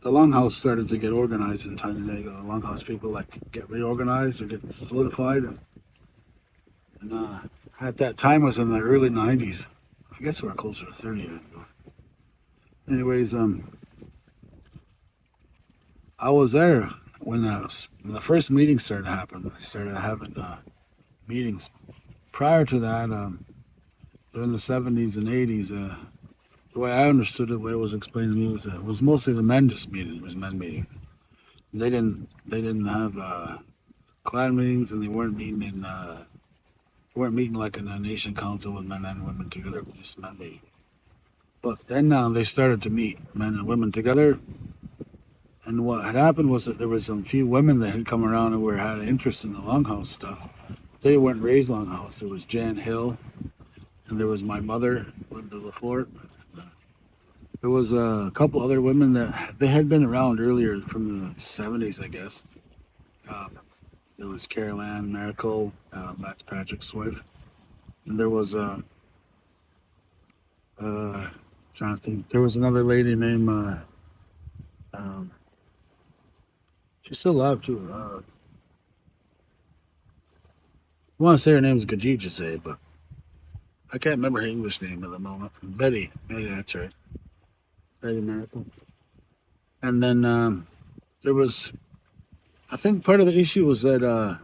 the longhouse started to get organized in Tyendinaga. The longhouse people like get reorganized or get solidified, and at that time was in the early '90s. I guess we're closer to 30 years ago. Anyways, I was there when the first meeting started happening. They started having meetings. Prior to that, during the '70s and '80s, the way I understood it, the way it was explained to me was that it was mostly the men just meeting. It was men meeting. They didn't have clan meetings, and they weren't meeting like in a nation council with men and women together. It was just men meeting. But then they started to meet men and women together. And what had happened was that there was some few women that had come around and had an interest in the longhouse stuff. They weren't raised longhouse. There was Jan Hill, and there was my mother, Linda LaFleur. There was a couple other women that they had been around earlier from the '70s, I guess. Um, there was Carol Ann Miracle, that's Patrick's wife, and there was trying to think. There was another lady named um, she's still alive too. I want to say her name's Gajija, say, but I can't remember her English name at the moment. Betty, that's right, Betty Miracle. And then there was, I think part of the issue was that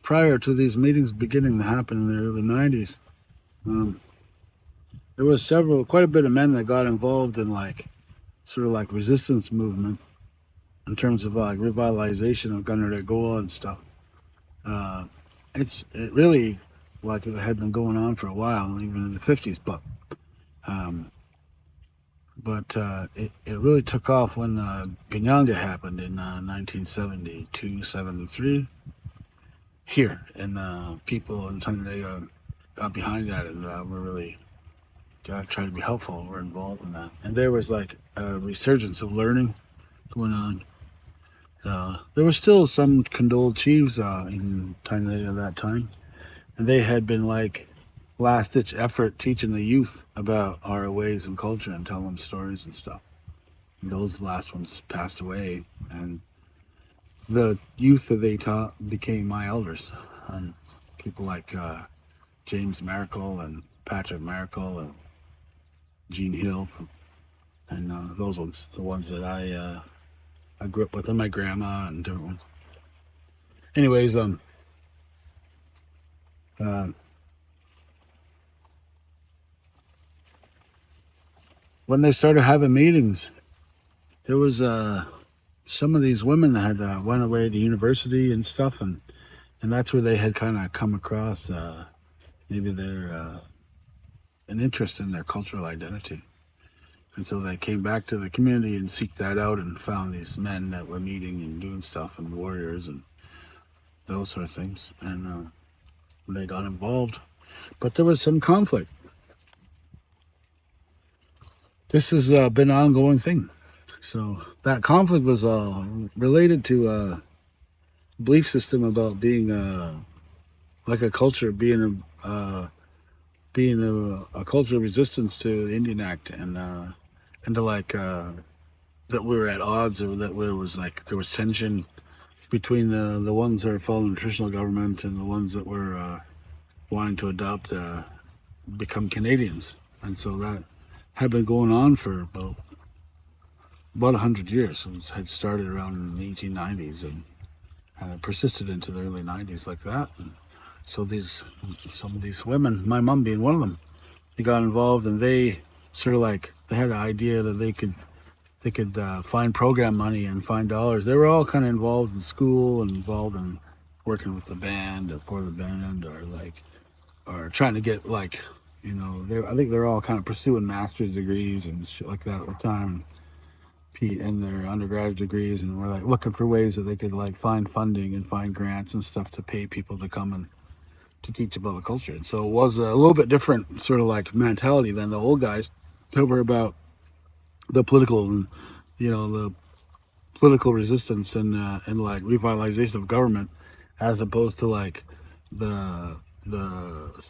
prior to these meetings beginning to happen in the early '90s, um, there was quite a bit of men that got involved in like sort of like resistance movement in terms of like revitalization of Gunner Goa and stuff. Uh, it really like it had been going on for a while, even in the '50s, um, but it really took off when Ganyanga happened in 1972, '73 here, and people in Sunday got behind that and were really tried to be helpful and were involved in that. And there was like a resurgence of learning going on. There were still some condoled chiefs in Thailand at that time, and they had been like last ditch effort teaching the youth about our ways and culture and telling them stories and stuff. And those last ones passed away, and the youth that they taught became my elders, and people like James Miracle and Patrick Miracle and Gene Hill, and those ones, the ones that I grew up with, and my grandma and different ones. Anyways, uh, when they started having meetings, there was some of these women that had went away to university and stuff, and that's where they had kind of come across maybe their an interest in their cultural identity. And so they came back to the community and seeked that out and found these men that were meeting and doing stuff and warriors and those sort of things. And they got involved. But there was some conflict. This has been an ongoing thing. So that conflict was related to a belief system about being like a culture, being a culture of resistance to the Indian Act and to like that we were at odds, or that there was tension between the ones that are following the traditional government and the ones that were wanting to adopt become Canadians. And so that had been going on for about 100 years. It had started around in the 1890s, and it persisted into the early '90s like that. And so some of these women, my mom being one of them, they got involved, and they sort of like they had an idea that they could find program money and find dollars. They were all kind of involved in school and involved in working with the band or for the band, or trying to get like, I think they're all kind of pursuing master's degrees and shit like that at the time, and their undergraduate degrees, and we're like looking for ways that they could like find funding and find grants and stuff to pay people to come and to teach about the culture. And so it was a little bit different sort of like mentality than the old guys who were about the political and the political resistance and like revitalization of government, as opposed to like the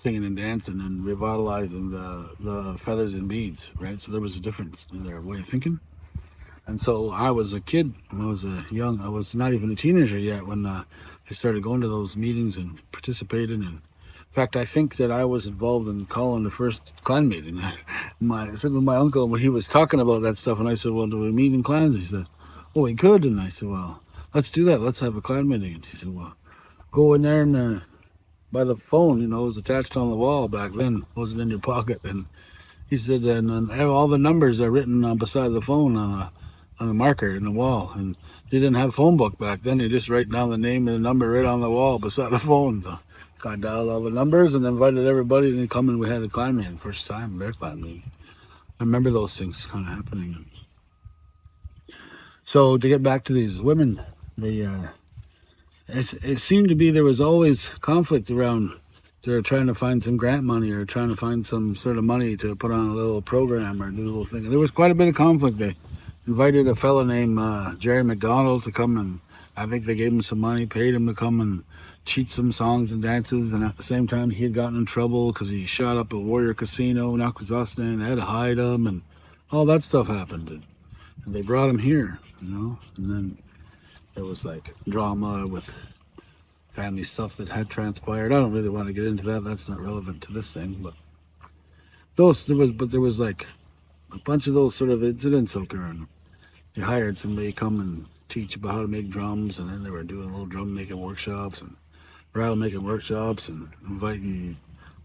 singing and dancing and revitalizing the feathers and beads, right? So there was a difference in their way of thinking. And so I was a kid when I was not even a teenager yet when I started going to those meetings and participating. And in fact, I think that I was involved in calling the first clan meeting. I said with my uncle when he was talking about that stuff, and I said, "Well, do we meet in clans?" He said, "Oh, we could." And I said, "Well, let's do that. Let's have a clan meeting." And he said, "Well, go in there and by the phone, it was attached on the wall back then, wasn't in your pocket." And he said, and all the numbers are written on beside the phone on a marker in the wall. And they didn't have a phone book back then. They just write down the name and the number right on the wall beside the phone. So I dialed all the numbers and invited everybody, and they come and we had a clan meeting, first time, bear clan meeting. I remember those things kind of happening. So to get back to these women, it seemed to be there was always conflict around. They're trying to find some grant money or trying to find some sort of money to put on a little program or do a little thing. There was quite a bit of conflict. They invited a fellow named Jerry McDonald to come, and I think they gave him some money, paid him to come and teach some songs and dances. And at the same time, he had gotten in trouble because he shot up a Warrior Casino in Akwesasne. They had to hide him, and all that stuff happened. And they brought him here, and then there was like drama with family stuff that had transpired. I don't really want to get into that. That's not relevant to this thing. But there was like a bunch of those sort of incidents occurring. They hired somebody to come and teach about how to make drums, and then they were doing little drum making workshops and rattle making workshops and inviting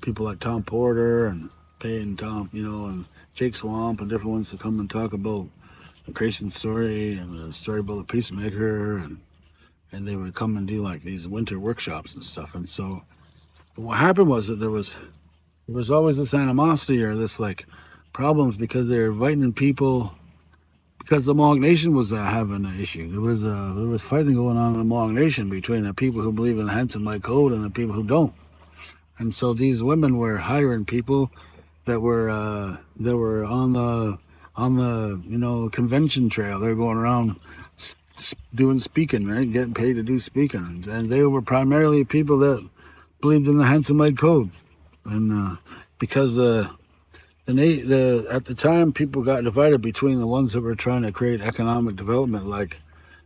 people like Tom Porter and paying Tom, and Jake Swamp and different ones to come and talk about the creation story and the story about the peacemaker, and they would come and do like these winter workshops and stuff. And so what happened was that there was always this animosity or this like problems because they're inviting people because the Mohawk Nation was having an issue. There was fighting going on in the Mohawk Nation between the people who believe in the Handsome Lake Code and the people who don't. And so these women were hiring people that were on the convention trail. They're going around doing speaking, right? Getting paid to do speaking, and they were primarily people that believed in the Handsome Lake Code, and because at the time people got divided between the ones that were trying to create economic development, like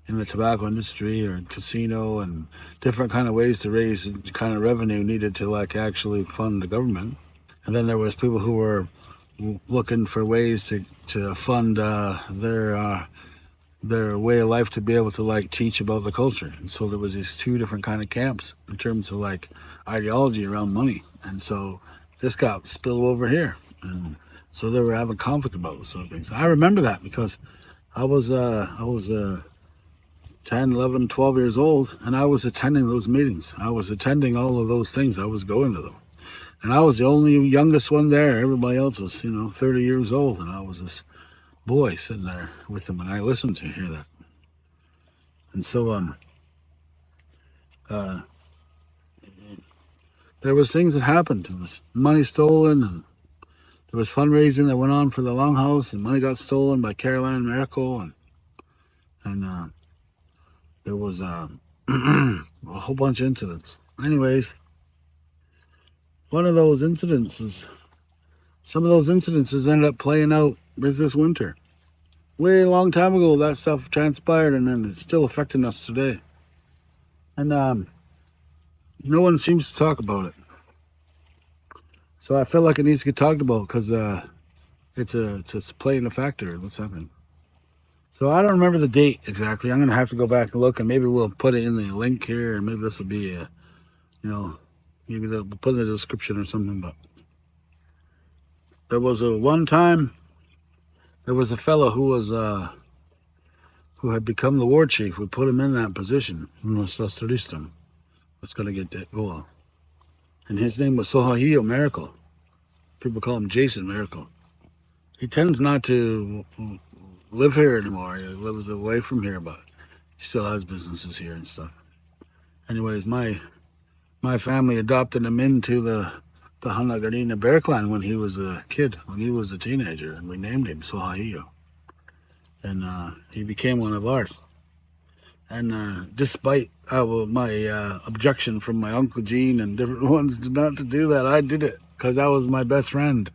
in the tobacco industry or casino and different kind of ways to raise kind of revenue needed to like actually fund the government, and then there was people who were looking for ways to fund their way of life to be able to like teach about the culture. And so there was these two different kind of camps in terms of like ideology around money. And so this got spilled over here, and so they were having conflict about those sort of things. I remember that because I was 10, 11, 12 years old, and I was attending those meetings. I was attending all of those things. I was going to them, and I was the only youngest one there. Everybody else was 30 years old, and I was this boy sitting there with them, and I listened to hear that. And so there was things that happened. There was money stolen, and there was fundraising that went on for the longhouse, and money got stolen by Caroline Miracle, and there was a whole bunch of incidents. Anyways, some of those incidences ended up playing out this winter. Way a long time ago, that stuff transpired, and then it's still affecting us today. And no one seems to talk about it. So I feel like it needs to get talked about because it's playing a factor in what's happening. So I don't remember the date exactly. I'm going to have to go back and look, and maybe we'll put it in the link here, and maybe this will be maybe they'll put it in the description or something. But there was one time there was a fellow who had become the war chief. We put him in that position. It's going to get that go. And his name was Kanenhariyo Miracle. People call him Jason Miracle. He tends not to live here anymore. He lives away from here, but he still has businesses here and stuff. Anyways, my family adopted him into the Hanagarina Bear Clan when he was a kid, when he was a teenager, and we named him Kanenhariyo. And he became one of ours. And despite my objection from my Uncle Gene and different ones not to do that, I did it because that was my best friend.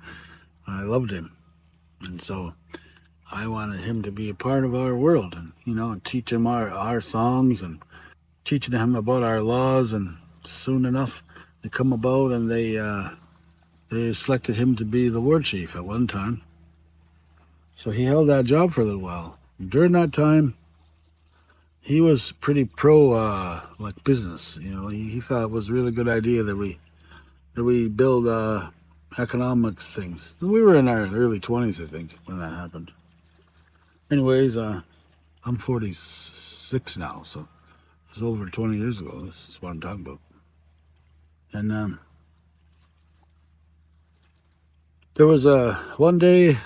I loved him. And so I wanted him to be a part of our world, and and teach him our songs and teaching him about our laws. And soon enough, they come about, and they selected him to be the war chief at one time. So he held that job for a little while. And during that time, he was pretty pro like business. He thought it was a really good idea that we build economics things. We were in our early 20s, I think, when that happened. Anyways, I'm 46 now, so it was over 20 years ago. This is what I'm talking about. And there was one day,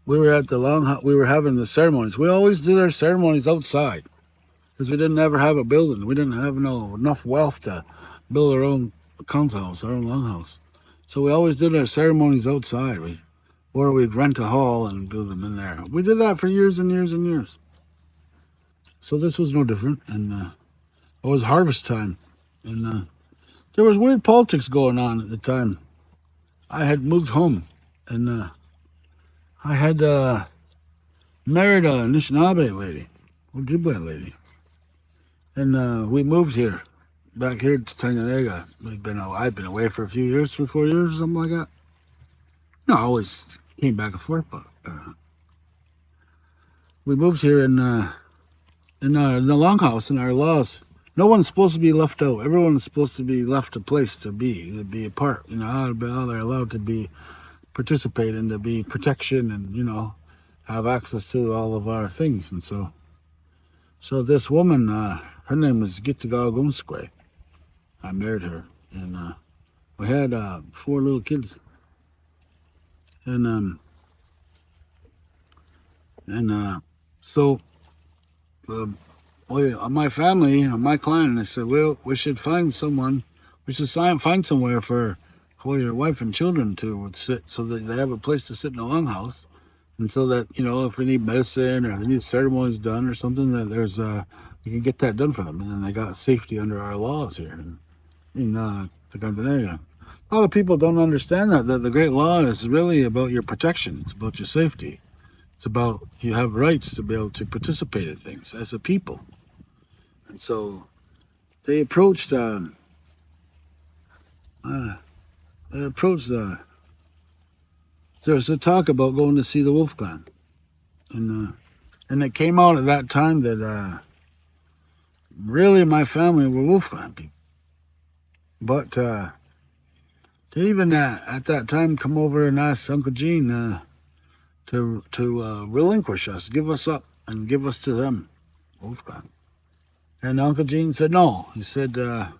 we were at the longhouse. We were having the ceremonies. We always did our ceremonies outside because we didn't ever have a building. We didn't have enough wealth to build our own council house, our own longhouse. So we always did our ceremonies outside. Or we'd rent a hall and do them in there. We did that for years and years and years. So this was no different. And it was harvest time. And there was weird politics going on at the time. I had moved home. And I had married a Anishinaabe lady, Ojibwe lady. And we moved here, back here to Tyendinaga. I'd been away for a few years, 3-4 years, something like that. No, I always came back and forth, but we moved here in the longhouse. In our laws, no one's supposed to be left out. Everyone's supposed to be left a place to be a part. How they're allowed to participate and to be protection and have access to all of our things. And so this woman, her name was Gitagagumskwe. I married her, and we had 4 little kids. And so my family, my client, I said, well, we should find someone. We should find somewhere for your wife and children to sit, so that they have a place to sit in a longhouse, and so that if they need medicine or they need ceremonies done or something, that there's we can get that done for them, and then they got safety under our laws here in the Kanenhariyo. A lot of people don't understand that the Great Law is really about your protection. It's about your safety. It's about you have rights to be able to participate in things as a people. And so they approached there was a talk about going to see the Wolf Clan. And it came out at that time that really my family were Wolf Clan people. But they even at that time come over and ask Uncle Gene to relinquish us, give us up, and give us to them, Wolf Clan. And Uncle Gene said no. He said no,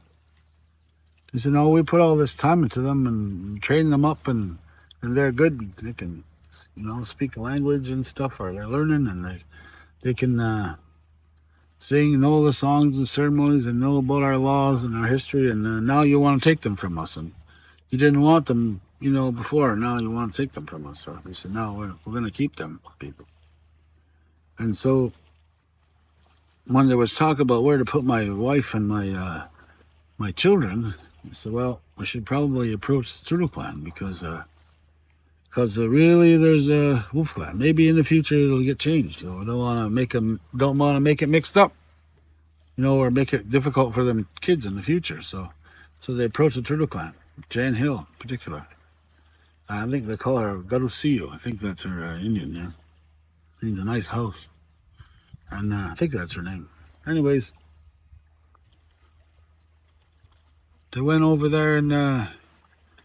we put all this time into them and train them up, and they're good. They can speak a language and stuff, or they're learning, and they can sing and know the songs and ceremonies and know about our laws and our history. And now you want to take them from us, and you didn't want them before. Now you want to take them from us. So he said no, we're going to keep them people. And so when there was talk about where to put my wife and my children, I said, well, we should probably approach the Turtle Clan because really there's a Wolf Clan. Maybe in the future it'll get changed. I don't want to make it mixed up, or make it difficult for them kids in the future. So they approached the Turtle Clan, Jan Hill in particular. I think they call her Garusiyo. I think that's her Indian name. I think it's a nice house. And I think that's her name. Anyways, they went over there and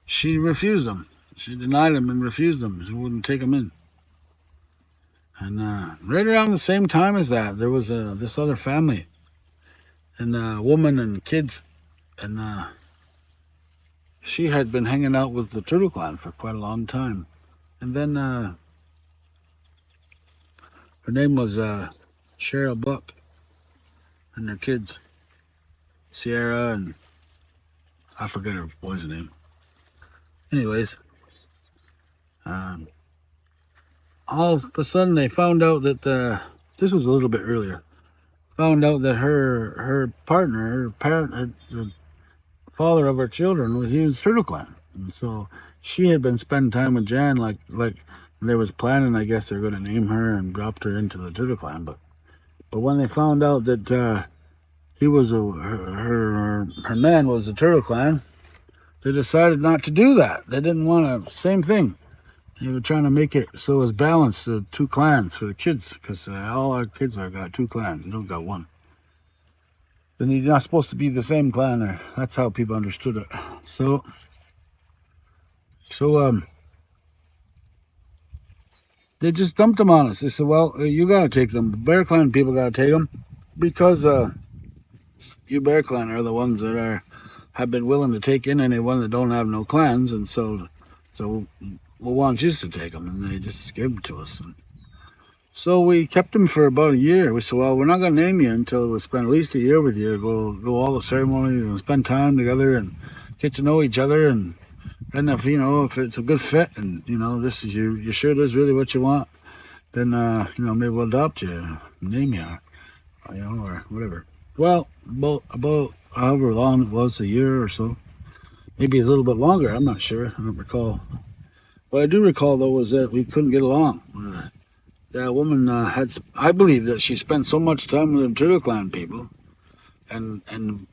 she refused them. She denied them and refused them. She wouldn't take them in. And right around the same time as that, there was this other family, and a woman and kids, and she had been hanging out with the Turtle Clan for quite a long time. And then her name was Cheryl Buck, and their kids, Sierra, and I forget her boy's name. Anyways, all of a sudden they found out that this was a little bit earlier. Found out that her partner, her parent, the father of her children, he was Turtle Clan, and so she had been spending time with Jan, like And they was planning, I guess they're going to name her and dropped her into the Turtle Clan. But when they found out that he was her man was the Turtle Clan, they decided not to do that. They didn't want to. Same thing. They were trying to make it so it's balanced, the two clans for the kids, because all our kids are got two clans. They don't got one. Then you're not supposed to be the same clan, or that's how people understood it. So they just dumped them on us. They said, "Well, you got to take them. The Bear Clan people got to take them because you Bear Clan are the ones that have been willing to take in anyone that don't have no clans, and so we want you to take them." And they just gave them to us. And so we kept them for about a year. We said, "Well, we're not going to name you until we spend at least a year with you. Go all the ceremonies and spend time together and get to know each other. And then if it's a good fit and this is you sure this is really what you want, then maybe we'll adopt you, name you, or whatever." Well, about however long it was, a year or so, maybe a little bit longer. I'm not sure. I don't recall. What I do recall though was that we couldn't get along. That woman I believe that she spent so much time with the Turtle Clan people and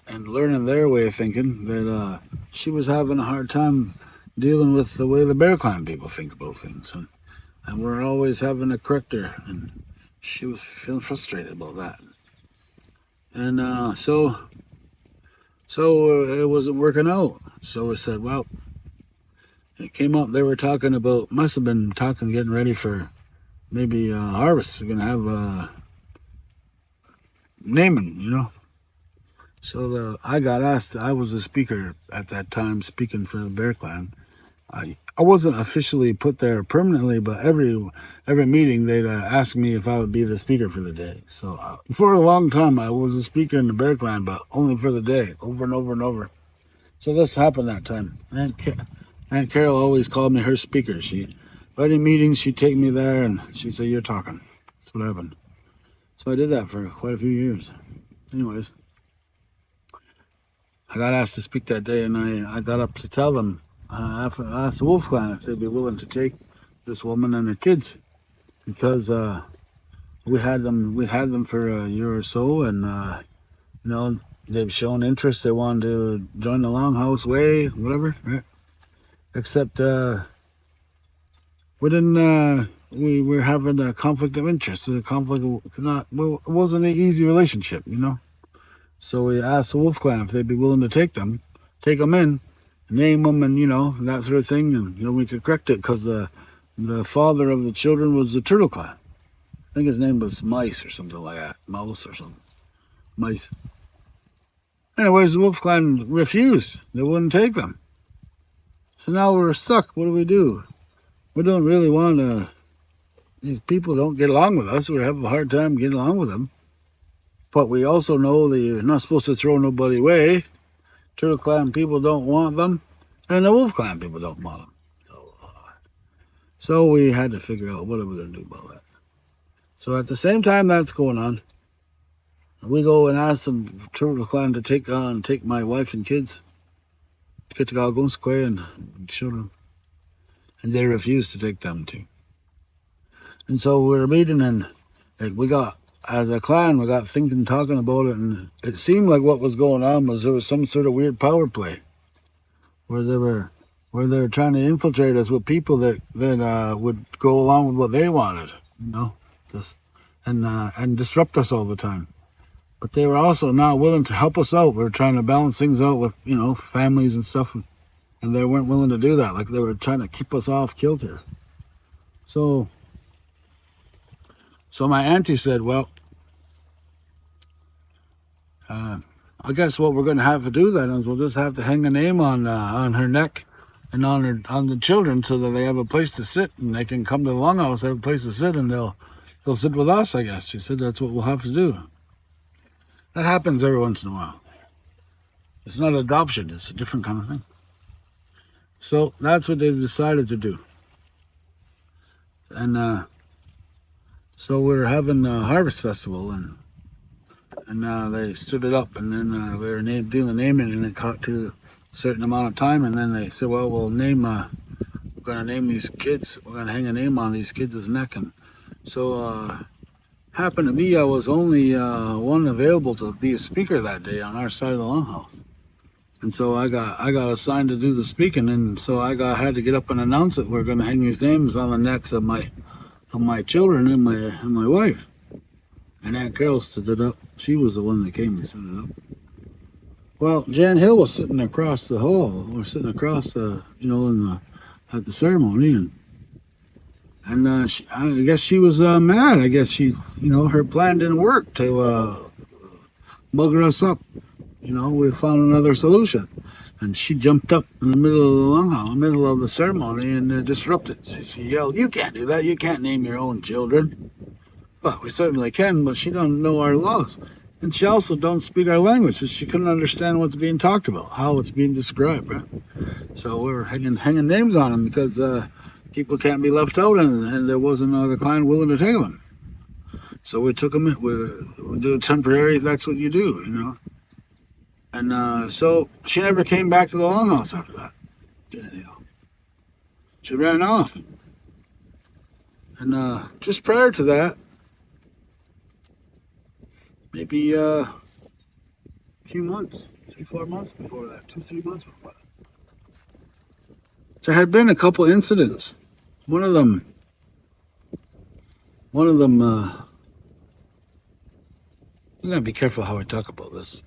learning their way of thinking that she was having a hard time dealing with the way the Bear Clan people think about things. And we're always having to correct her, and she was feeling frustrated about that. And so it wasn't working out. So we said, well, it came up, they were talking about, must have been talking, getting ready for maybe harvest. We're gonna have naming, So I got asked. I was a speaker at that time, speaking for the Bear Clan. I wasn't officially put there permanently, but every meeting they'd ask me if I would be the speaker for the day. So for a long time I was a speaker in the Bear Clan, but only for the day, over and over and over. So this happened that time. Aunt Carol always called me her speaker. Any meetings, she'd take me there and she'd say, "You're talking." That's what happened. So I did that for quite a few years. Anyways, I got asked to speak that day, and I got up to tell them, I asked the Wolf Clan if they'd be willing to take this woman and her kids, because we'd had them for a year or so, and they've shown interest. They wanted to join the longhouse way, whatever, right? Except we didn't. We were having a conflict of interest. It wasn't an easy relationship, So we asked the Wolf Clan if they'd be willing to take them in, name them, and that sort of thing, and we could correct it, because the father of the children was the Turtle Clan. I think his name was Mice or something like that, Mouse or something, Mice. Anyways, the Wolf Clan refused. They wouldn't take them. So now we're stuck. What do we do? We don't really want to. These people don't get along with us. We have a hard time getting along with them. But we also know that you're not supposed to throw nobody away. Turtle Clan people don't want them, and the Wolf Clan people don't want them. So we had to figure out what are we going to do about that. So at the same time that's going on, we go and ask the Turtle Clan to take my wife and kids, and children, and they refused to take them too. And so we were meeting, and as a clan, we got thinking, talking about it, and it seemed like what was going on was there was some sort of weird power play, where they were trying to infiltrate us with people that would go along with what they wanted, and disrupt us all the time. But they were also not willing to help us out. We were trying to balance things out with families and stuff, and they weren't willing to do that. Like, they were trying to keep us off kilter. So my auntie said, "Well, I guess what we're going to have to do then is we'll just have to hang a name on her neck and on the children, so that they have a place to sit, and they can come to the longhouse, have a place to sit, and they'll sit with us, I guess." She said that's what we'll have to do. That happens every once in a while. It's not adoption. It's a different kind of thing. So that's what they decided to do. And so we're having a harvest festival, and they stood it up, and then they were doing the naming, and it got to a certain amount of time, and then they said, "Well, we'll name we're gonna name these kids. We're gonna hang a name on these kids' neck, and so happened to be I was only one available to be a speaker that day on our side of the longhouse. And so I got assigned to do the speaking, and so had to get up and announce it. We're going to hang these names on the necks of my children and my wife. And Aunt Carol stood it up. She was the one that came and stood it up. Well, Jan Hill was sitting across the hall, or sitting across at the ceremony, and I guess she was mad. I guess her plan didn't work to bugger us up. We found another solution. And she jumped up in the middle of the ceremony, and disrupted. She yelled, "You can't do that. You can't name your own children." Well, we certainly can, but she don't know our laws. And she also don't speak our language, so she couldn't understand what's being talked about, how it's being described, right? So we were hanging names on them because people can't be left out, and there wasn't another client willing to take them. So we took them. We do temporary. That's what you do. And so she never came back to the longhouse after that. She ran off. And just prior to that, maybe a few months, 3-4 months before that, 2-3 months before that, there had been a couple incidents. One of them. I'm gonna be careful how I talk about this.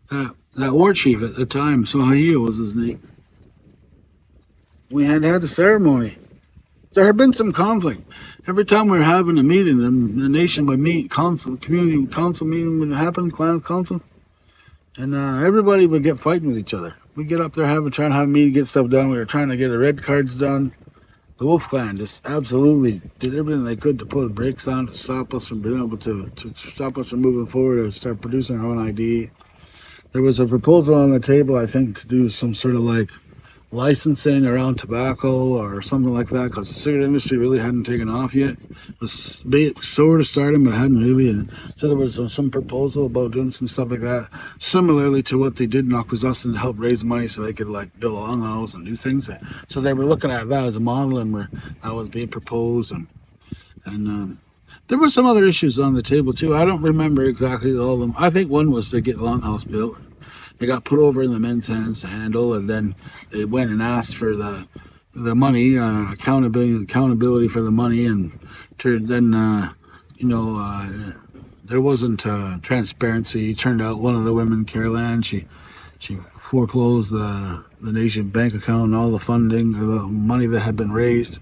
That war chief at the time, Kanenhariyo was his name. We had a ceremony. There had been some conflict. Every time we were having a meeting, the nation would meet, community council meeting would happen, clan council, and everybody would get fighting with each other. We'd get up there trying to have a meeting, get stuff done. We were trying to get the red cards done. The Wolf Clan just absolutely did everything they could to put brakes on to stop us from being able to stop us from moving forward or start producing our own ID. There was a proposal on the table, I think, to do some sort of like licensing around tobacco or something like that, because the cigarette industry really hadn't taken off yet. It was sort of starting, but hadn't really. And so there was some proposal about doing some stuff like that, similarly to what they did in Akwesasne to help raise money so they could like build a longhouse and do things. So they were looking at that as a model, and that was being proposed, and there were some other issues on the table too. I don't remember exactly all of them. I think one was to get the longhouse built. They got put over in the men's hands to handle, and then they went and asked for the money, accountability for the money, and then there wasn't transparency. It turned out one of the women, Carol Ann, she foreclosed the nation bank account and all the funding, the money that had been raised,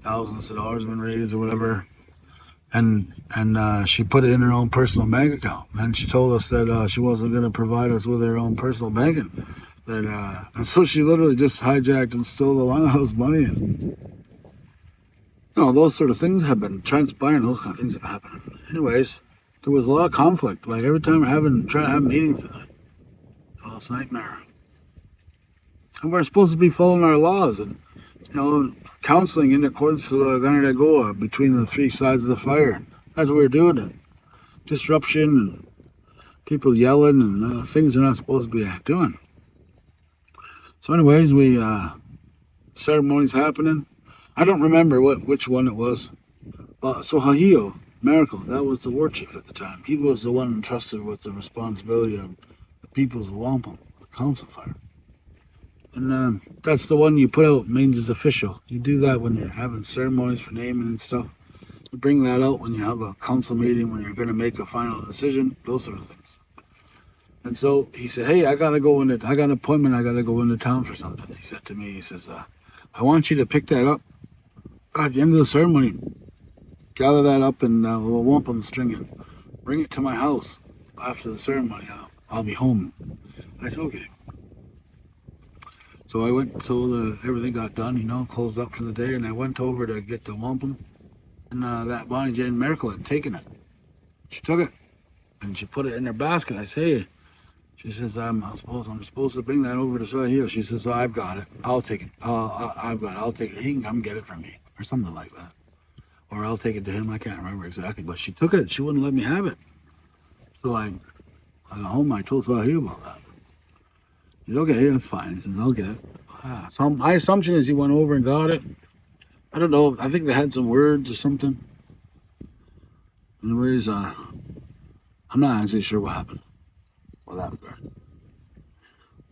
thousands of dollars been raised or whatever. And she put it in her own personal bank account. And she told us that she wasn't going to provide us with her own personal banking. And so she literally just hijacked and stole the longhouse money. And, those sort of things have been transpiring. Those kind of things have happened. Anyways, there was a lot of conflict. Like every time we're trying to have meetings, it's a nightmare. And we're supposed to be following our laws and, counseling in accordance with Kanenhariyo between the three sides of the fire. That's what we're doing. And disruption and people yelling and things they're not supposed to be doing. So anyways, ceremonies happening. I don't remember which one it was. So Kanenhariyo, Miracle, that was the war chief at the time. He was the one entrusted with the responsibility of the people's wampum, the council fire. And that's the one you put out, means it's official. You do that when you're having ceremonies for naming and stuff. You bring that out when you have a council meeting, when you're going to make a final decision, those sort of things. And so he said, "Hey, I got an appointment. I got to go into town for something." He said to me, he says, "I want you to pick that up at the end of the ceremony. Gather that up in a little wampum string and bring it to my house after the ceremony. I'll be home." I said, "Okay." So I went, everything got done, closed up for the day, and I went over to get the wampum, and that Bonnie Jane Miracle had taken it. She took it, and she put it in her basket. I say, she says, I'm supposed to bring that over to Kanenhariyo. She says, "I've got it. I'll take it. I've got it. I'll take it. He can come get it from me," or something like that. Or I'll take it to him. I can't remember exactly, but she took it. She wouldn't let me have it. So I got home. I told Kanenhariyo about that. He's okay, that's fine. He says, I'll get it. So my assumption is he went over and got it. I don't know. I think they had some words or something. Anyways, I'm not actually sure what happened with that guy.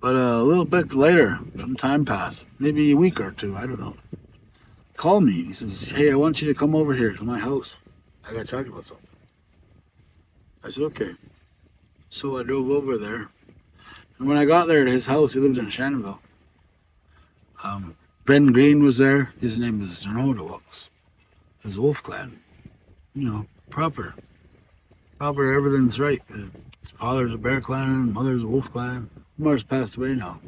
But a little bit later, some time passed, maybe a week or two, I don't know. He called me. He says, hey, I want you to come over here to my house. I got to talk about something. I said, okay. So I drove over there. And when I got there at his house, he lived in Shannonville. Ben Green was there. His name is Mohawk. His Wolf Clan. You know, proper. Everything's right. His father's a Bear Clan, mother's a Wolf Clan. Mother's passed away now.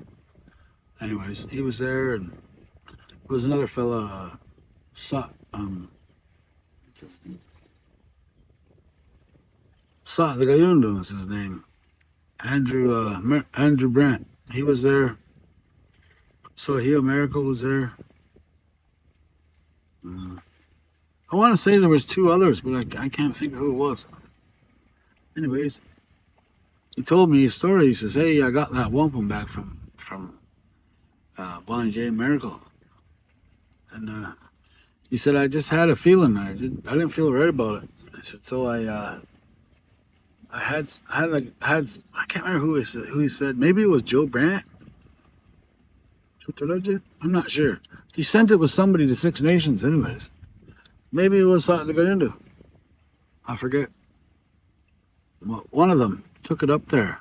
Anyways, he was there, and there was another fella, what's his name? The Gayundu was his name. Andrew Brandt. He was there. So Miracle was there. I want to say there was two others, but I can't think of who it was. Anyways, he told me his story. He says, hey, I got that wampum back from Bonnie Jane Miracle. And he said, I just had a feeling. I didn't feel right about it. I said, so I can't remember who he said. Maybe it was Joe Brandt. I'm not sure. He sent it with somebody to Six Nations anyways. Maybe it was the Kanenhariyo. I forget. Well, one of them took it up there,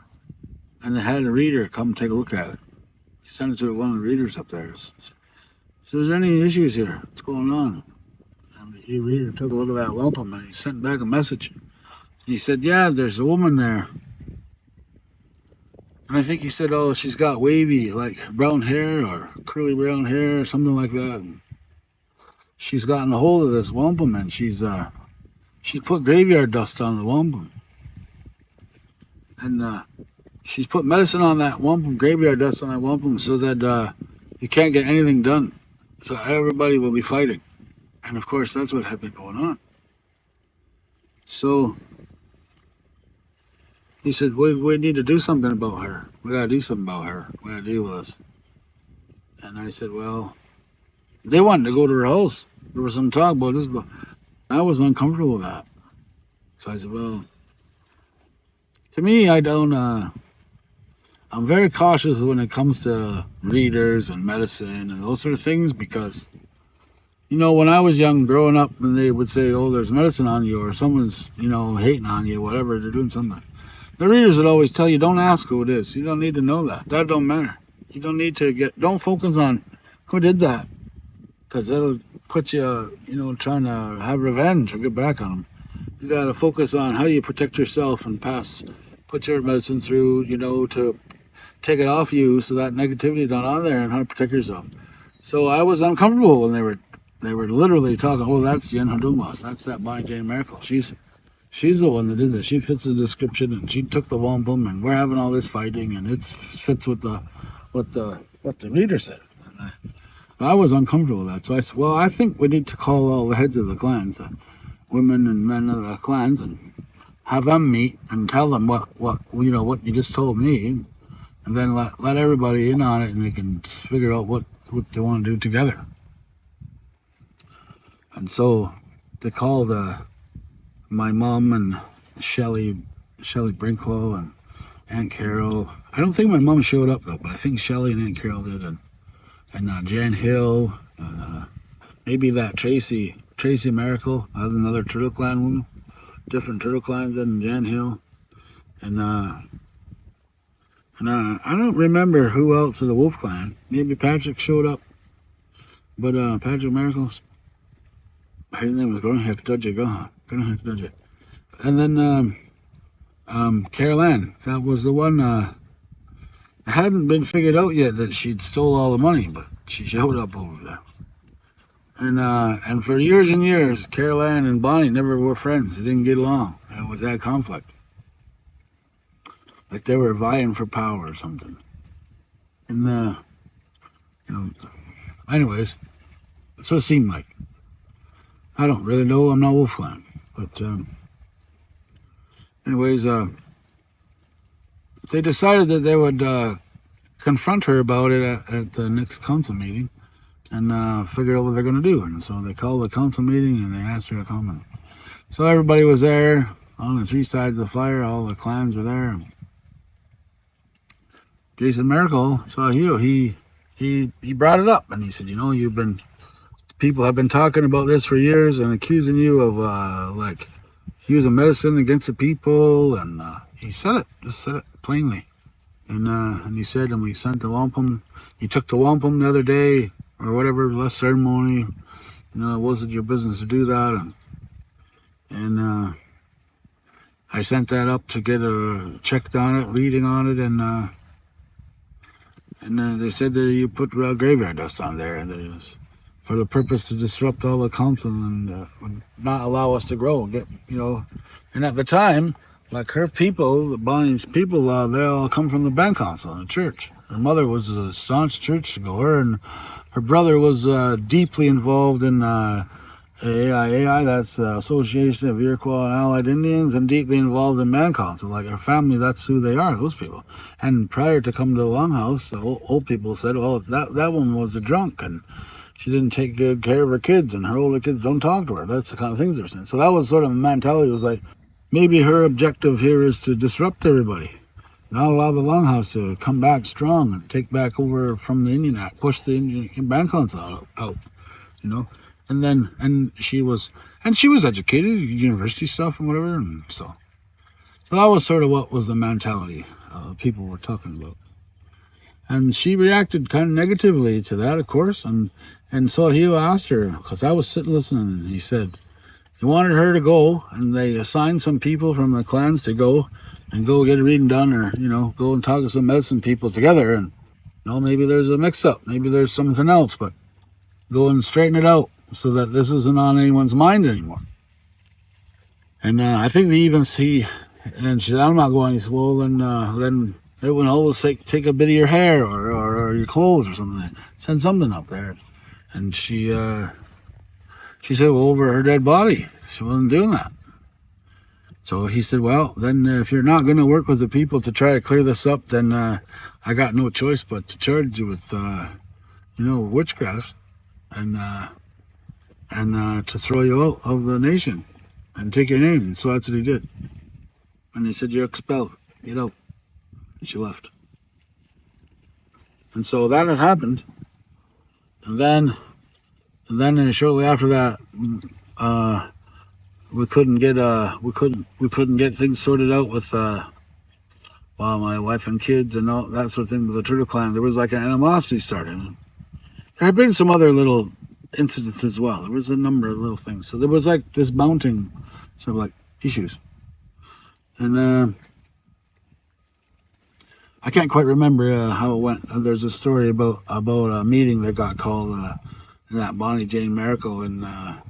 and they had a reader come take a look at it. He sent it to one of the readers up there. So, is there any issues here? What's going on? And the reader took a look at that wampum, and he sent back a message. He said, yeah, there's a woman there. And I think he said, oh, she's got wavy, like brown hair or curly brown hair or something like that. And she's gotten a hold of this wampum, and she's put graveyard dust on the wampum. And she's put medicine on that wampum, graveyard dust on that wampum, so that you can't get anything done. So everybody will be fighting. And of course, that's what had been going on. So he said, we need to do something about her. We got to do something about her. We got to deal with this. And I said, well, they wanted to go to her house. There was some talk about this, but I was uncomfortable with that. So I said, well, to me, I'm very cautious when it comes to readers and medicine and those sort of things because, you know, when I was young, growing up, and they would say, oh, there's medicine on you or someone's, you know, hating on you, whatever, they're doing something. The readers would always tell you, don't ask who it is. You don't need to know that. That don't matter. You don't need to don't focus on who did that because that'll put you, you know, trying to have revenge or get back on them. You got to focus on how do you protect yourself and put your medicine through, you know, to take it off you so that negativity not on there and how to protect yourself. So I was uncomfortable when they were literally talking, oh, that's Yen Hadumas. That's that Bonnie Jane Miracle. She's the one that did this. She fits the description, and she took the wampum, and we're having all this fighting, and it fits with what the reader said. And I was uncomfortable with that, so I said, well, I think we need to call all the heads of the clans, women and men of the clans, and have them meet and tell them what you just told me, and then let everybody in on it, and they can figure out what they want to do together. And so they called my mom and Shelley Brinklow and Aunt Carol. I don't think my mom showed up though, but I think Shelley and Aunt Carol did, and Jan Hill, maybe that Tracy Miracle, another Turtle Clan woman, different Turtle Clan than Jan Hill, and I don't remember who else of the Wolf Clan. Maybe Patrick showed up, but Patrick Miracle, his name was Kanenhariyo. And then Carol Ann, that was the one. It hadn't been figured out yet that she'd stole all the money, but she showed up over there. And for years and years, Carol Ann and Bonnie never were friends. They didn't get along. It was that conflict, like they were vying for power or something. And anyways, so it seemed like. I don't really know. I'm not Wolf Clan, but anyways, they decided that they would confront her about it at the next council meeting and figure out what they're going to do. And so they called the council meeting and they asked her to come. And so everybody was there on the three sides of the fire. All the clans were there. Jason Miracle saw you. He brought it up and he said, people have been talking about this for years and accusing you of like using medicine against the people. And he said it, just said it plainly. And he said, and we sent the wampum. You took the wampum the other day or whatever, less ceremony. It wasn't your business to do that. And I sent that up to get a checked on it, reading on it, and they said that you put graveyard dust on there, and it was for the purpose to disrupt all the council and not allow us to grow. And at the time, like her people, Bonnie's people, they all come from the band council and the church. Her mother was a staunch churchgoer, and her brother was deeply involved in AI, that's the Association of Iroquois and Allied Indians, and deeply involved in man council. Like her family, that's who they are, those people. And prior to coming to the longhouse, the old people said, well, that woman was a drunk and she didn't take good care of her kids, and her older kids don't talk to her. That's the kind of things they're saying. So that was sort of the mentality. Was like, maybe her objective here is to disrupt everybody, not allow the longhouse to come back strong and take back over from the Indian Act, push the Indian band council out. And she was educated, university stuff and whatever, and so that was sort of what was the mentality people were talking about. And she reacted kind of negatively to that, of course, and so he asked her, because I was sitting listening, and he said he wanted her to go, and they assigned some people from the clans to go get a reading done, or go and talk to some medicine people together, and maybe there's a mix-up, maybe there's something else, but go and straighten it out, so that this isn't on anyone's mind anymore. And I think they even and she said, I'm not going. He said, well, then it would always take a bit of your hair or your clothes or something. Send something up there. And she said, well, over her dead body. She wasn't doing that. So he said, well, then if you're not going to work with the people to try to clear this up, then I got no choice but to charge you with, witchcraft and to throw you out of the nation and take your name. And so that's what he did. And they said, you're expelled. Get out. And she left. And so that had happened. And then shortly after that, we couldn't get things sorted out with my wife and kids and all that sort of thing with the Turtle Clan. There was like an animosity starting. There had been some other little incidents as well. There was a number of little things. So there was like this mounting sort of like issues. And I can't quite remember how it went. There's a story about a meeting that got called that Bonnie Jane Miracle, and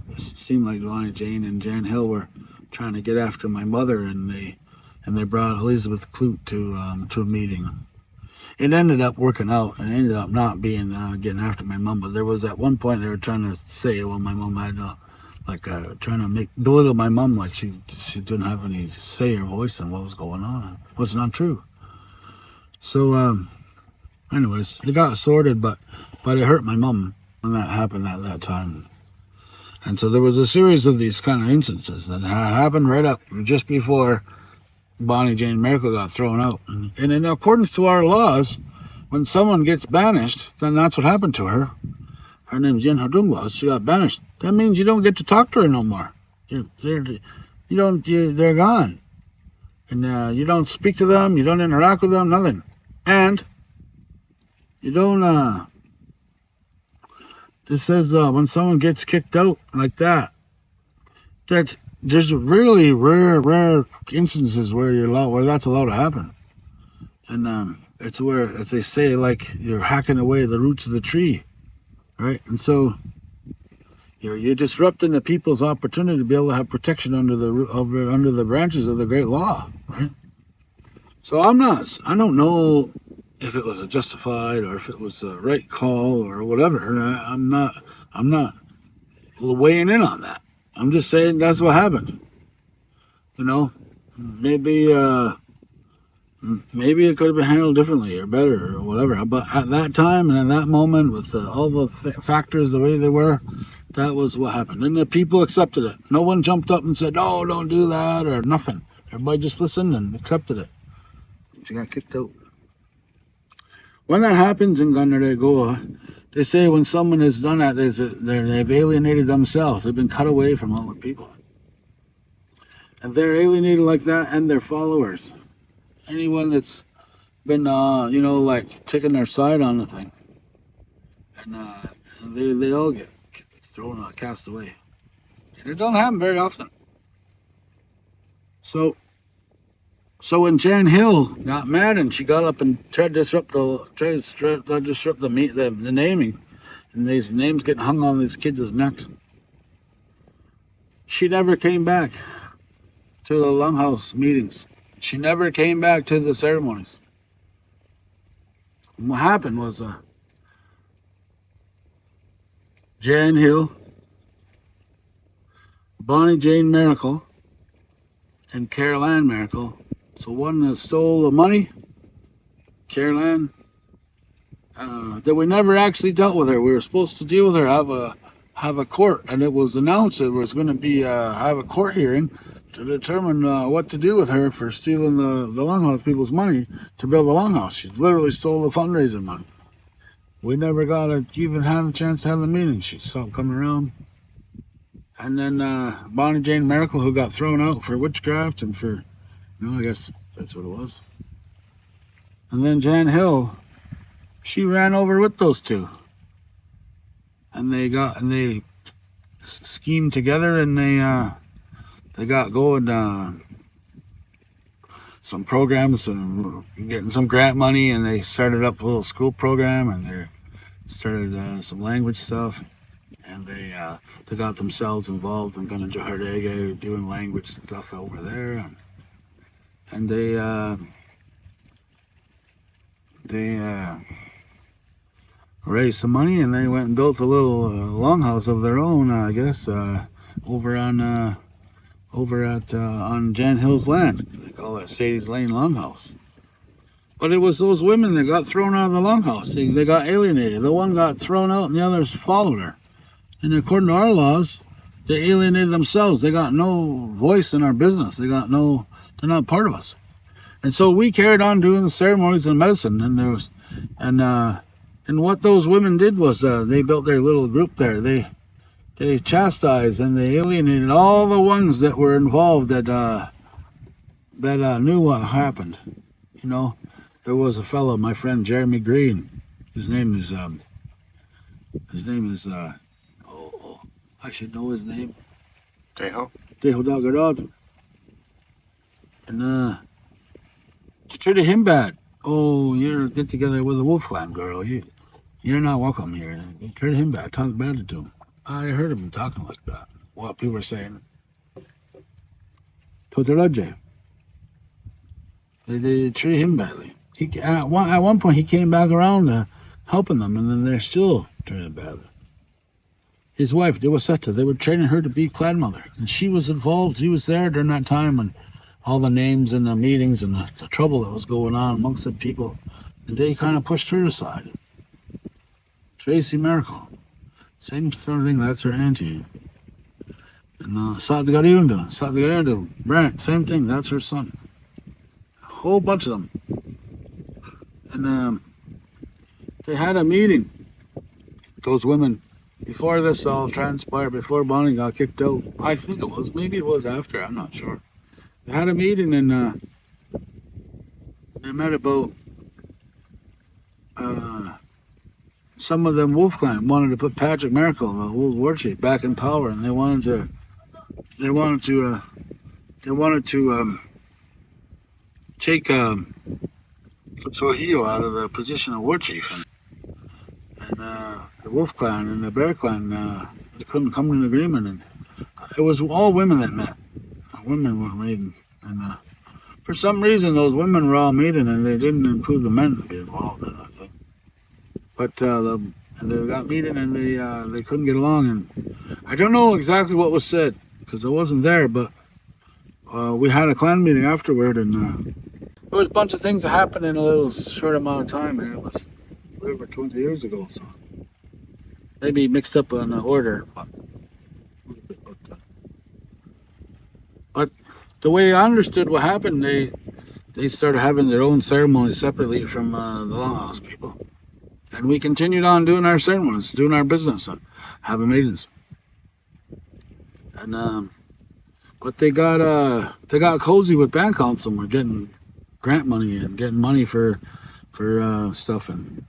it seemed like Bonnie Jane and Jan Hill were trying to get after my mother, and they brought Elizabeth Clute to a meeting. It ended up working out, and it ended up not being getting after my mom. But there was at one point they were trying to say, well, my mom had trying to belittle my mom, like she didn't have any say or voice in what was going on. It was not true. So, anyways, it got sorted, but it hurt my mom when that happened at that time. And so there was a series of these kind of instances that had happened right up just before Bonnie Jane Miracle got thrown out. And in accordance to our laws, when someone gets banished, then that's what happened to her. Her name's Jen Hadungwa. She got banished. That means you don't get to talk to her no more. They're gone. And you don't speak to them, you don't interact with them, nothing. And you don't, this says when someone gets kicked out like that, there's really rare instances where that's allowed to happen. And it's where, as they say, like you're hacking away the roots of the tree, right? And so you're disrupting the people's opportunity to be able to have protection under the branches of the great law, right? So I don't know if it was a justified or if it was the right call or whatever. I'm not weighing in on that. I'm just saying that's what happened. Maybe Maybe it could have been handled differently or better or whatever. But at that time and at that moment, with all the factors the way they were, that was what happened. And the people accepted it. No one jumped up and said, "No, don't do that," or nothing. Everybody just listened and accepted it. She got kicked out. When that happens in Kanenhariyo, they say when someone has done that, they've alienated themselves. They've been cut away from all the people. And they're alienated like that, and their followers. Anyone that's been, like taking their side on the thing. And they all get thrown, cast away. And it don't happen very often. So when Jan Hill got mad and she got up and tried to disrupt the naming, and these names getting hung on these kids' necks, she never came back to the longhouse meetings. She never came back to the ceremonies. What happened was Jan Hill, Bonnie Jane Miracle, and Carol Ann Miracle. So one that stole the money, Carol Ann, that we never actually dealt with her. We were supposed to deal with her, have a court, and it was announced it was going to be have a court hearing to determine what to do with her for stealing the longhouse people's money to build the longhouse. She literally stole the fundraising money. We never even had a chance to have the meeting. She stopped coming around. And then Bonnie Jane Miracle, who got thrown out for witchcraft and for, I guess that's what it was. And then Jan Hill, she ran over with those two. And they schemed together, and they got going some programs and getting some grant money, and they started up a little school program, and they started some language stuff, and they got themselves involved in Kanenhariyo, doing language stuff over there, and they raised some money, and they went and built a little longhouse of their own, I guess, over on Jan Hill's land. They call it Sadie's Lane Longhouse. But it was those women that got thrown out of the longhouse. They got alienated. The one got thrown out, and the others followed her. And according to our laws, they alienated themselves. They got no voice in our business. They're not part of us. And so we carried on doing the ceremonies and medicine. And what those women did was they built their little group there. They chastised and they alienated all the ones that were involved that knew what happened. There was a fellow, my friend Jeremy Green. His name is I should know his name. Tejo Dagarad. And you treated him bad. Oh, you're get together with a Wolf Clan girl. You're not welcome here. You treated him bad. Talked bad to him. I heard him talking like that. What people were saying. Totaraje. They treated him badly. At one point, he came back around helping them, and then they're still treated badly. His wife, Dewaseta, they were training her to be clan mother, and she was involved. She was there during that time when all the names and the meetings and the trouble that was going on amongst the people, and they kind of pushed her aside. Tracy Miracle, same sort of thing. That's her auntie. And Satgariundo, Brant, same thing. That's her son. A whole bunch of them. And they had a meeting. Those women, before this all transpired, before Bonnie got kicked out, I think it was, maybe it was after, I'm not sure. They had a meeting, and they met about some of them Wolf Clan wanted to put Patrick Miracle, the old war chief, back in power, and they wanted to take Sohio out of the position of war chief, and the Wolf Clan and the Bear Clan they couldn't come to an agreement, and it was all women that met. Women were meeting, and for some reason those women were all meeting, and they didn't include the men to be involved in it, I think. But they got meeting, and they couldn't get along, and I don't know exactly what was said because I wasn't there, but we had a clan meeting afterward, and There was a bunch of things that happened in a little short amount of time, and it was over 20 years ago. So maybe mixed up on the order, but the way I understood what happened, they started having their own ceremonies separately from the longhouse people, and we continued on doing our ceremonies, doing our business, and having meetings. And but they got cozy with band council. We're getting grant money and getting money for stuff, and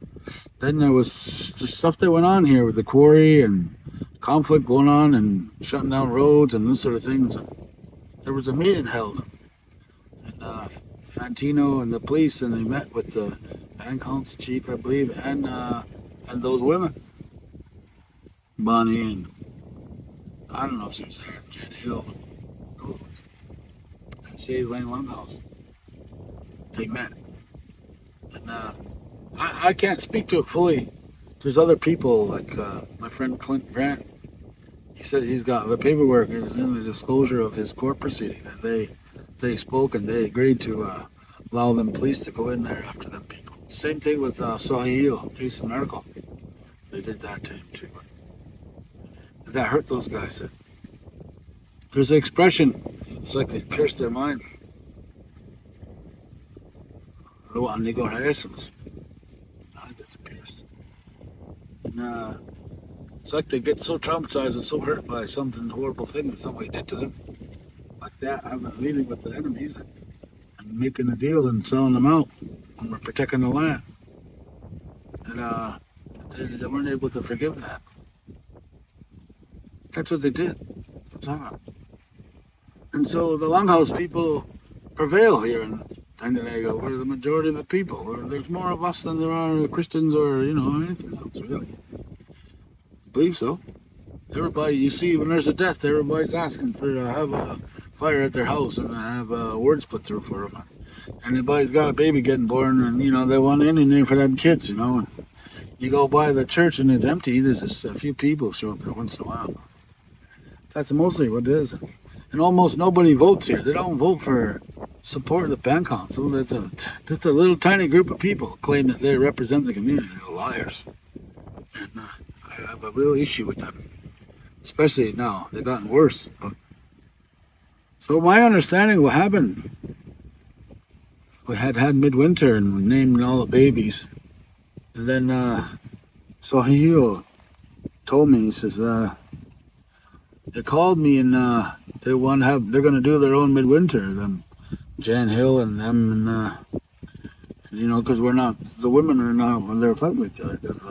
then there was the stuff that went on here with the quarry and conflict going on and shutting down roads and those sort of things. And there was a meeting held, and Fantino and the police, and they met with the band council chief, I believe, and those women, Bonnie, and I don't know if she was there, Jen Hill, and Say Lane Longhouse. They met, and I can't speak to it fully. There's other people like my friend Clint Grant. He said he's got the paperwork is in the disclosure of his court proceeding that they spoke and they agreed to allow them police to go in there after them people. Same thing with Sahil, Jason Merkel. They did that to him too. That hurt those guys. There's an expression. It's like they pierced their mind. And they go to essence. Mind gets pierced. And it's like they get so traumatized and so hurt by something horrible thing that somebody did to them. Like that, having a meeting with the enemies and making a deal and selling them out when we're protecting the land. And they weren't able to forgive that. That's what they did. And so the longhouse people prevail here in Tyendinaga. We're the majority of the people. There's more of us than there are Christians or, anything else, really. I believe so. Everybody, you see, when there's a death, everybody's asking to have a fire at their house and have words put through for them. And everybody's got a baby getting born, and, they want any name for them kids, And you go by the church and it's empty. There's just a few people show up there once in a while. That's mostly what it is. And almost nobody votes here. They don't vote for support of the band council. That's just a little tiny group of people claim that they represent the community. They're liars. And I have a real issue with them. Especially now. They've gotten worse. So my understanding of what happened, we had midwinter and we named all the babies. And then Sohio told me, he says, they called me and they're going to do their own midwinter, them Jan Hill and them, and because the women are not, when they're fighting with each other. Because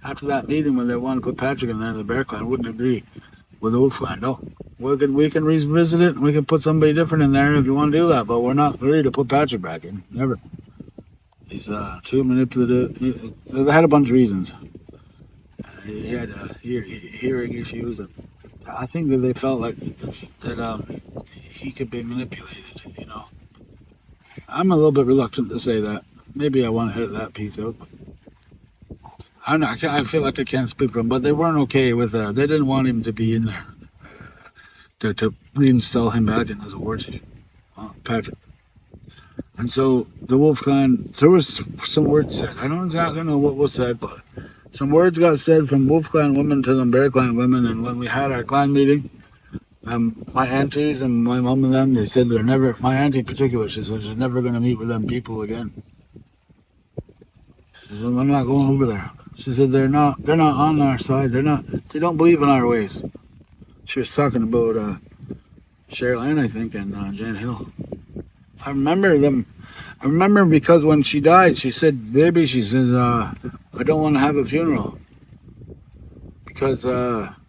after that meeting, when they wanted to put Patrick in there, the Bear Clan wouldn't agree with the Wolf Clan. No, we can revisit it and we can put somebody different in there if you want to do that, but we're not ready to put Patrick back in. Never. He's too manipulative. They had a bunch of reasons. He had hearing issues, and I think that they felt like that he could be manipulated. I'm a little bit reluctant to say that. Maybe I want to edit that piece out. But I don't know. I feel like I can't speak for him, but they weren't okay with that. They didn't want him to be in there to reinstall him back in as a war chief, Patrick. And so the Wolf Clan, there was some words said. I don't exactly know what was said, but some words got said from Wolf Clan women to the Bear Clan women. And when we had our clan meeting, my aunties and my mom and them, they said they're never, my auntie in particular, she said she's never going to meet with them people again. She said, I'm not going over there. She said they're not on our side. They don't believe in our ways. She was talking about Cheryl Ann, I think, and Jan Hill. I remember because when she died, she said, baby, she said, I don't want to have a funeral because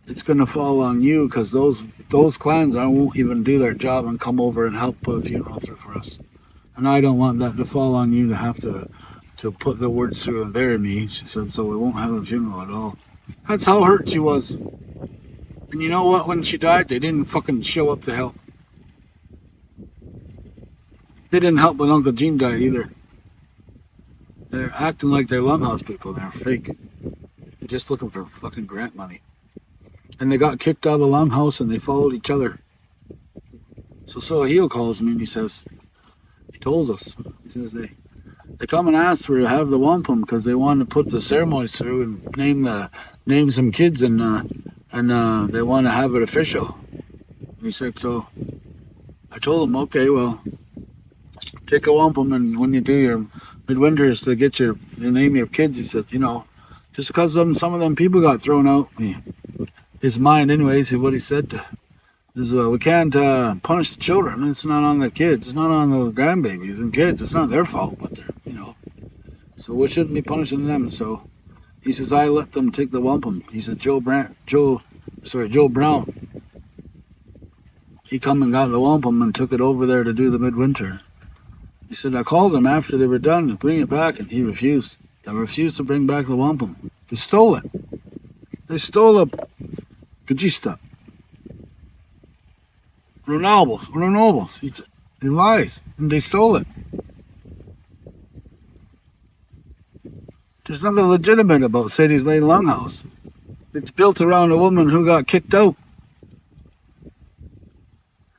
it's going to fall on you, because those clans won't even do their job and come over and help put a funeral through for us. And I don't want that to fall on you to have to put the words through and bury me. She said, so we won't have a funeral at all. That's how hurt she was. And you know what? When she died, they didn't fucking show up to help. They didn't help when Uncle Gene died either. They're acting like they're longhouse people. They're fake. They're just looking for fucking grant money. And they got kicked out of the longhouse and they followed each other. So Sohio calls me and he says, told us. He says they come and ask for to have the wampum because they want to put the ceremonies through and name some kids and they want to have it official. And he said so. I told him, okay, well, take a wampum and when you do your midwinters to get your name your kids, he said, just because some of them people got thrown out, his mind anyways, what he said is we can't punish the children. It's not on the kids. It's not on the grandbabies and kids. It's not their fault, but they're. So we shouldn't be punishing them. So he says, I let them take the wampum. He said, Joe Brown. He come and got the wampum and took it over there to do the midwinter. He said, I called him after they were done to bring it back, and he refused. They refused to bring back the wampum. They stole it. They stole the Gajista. Renewables. He lies, and they stole it. There's nothing legitimate about Sadie's Lane Longhouse. It's built around a woman who got kicked out.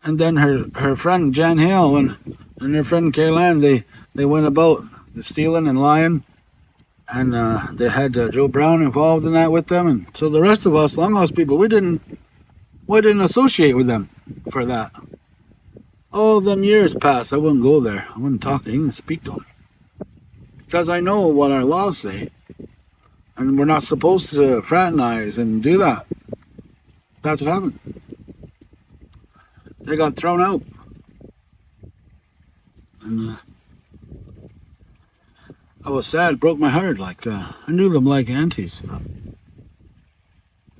And then her friend Jan Hale and her friend Kaylan, they went about the stealing and lying. And they had Joe Brown involved in that with them. And so the rest of us Longhouse people, we didn't associate with them for that. All them years passed. I wouldn't go there. I wouldn't talk. I didn't even speak to them. Because I know what our laws say. And we're not supposed to fraternize and do that. That's what happened. They got thrown out. And I was sad, broke my heart. Like, I knew them like aunties.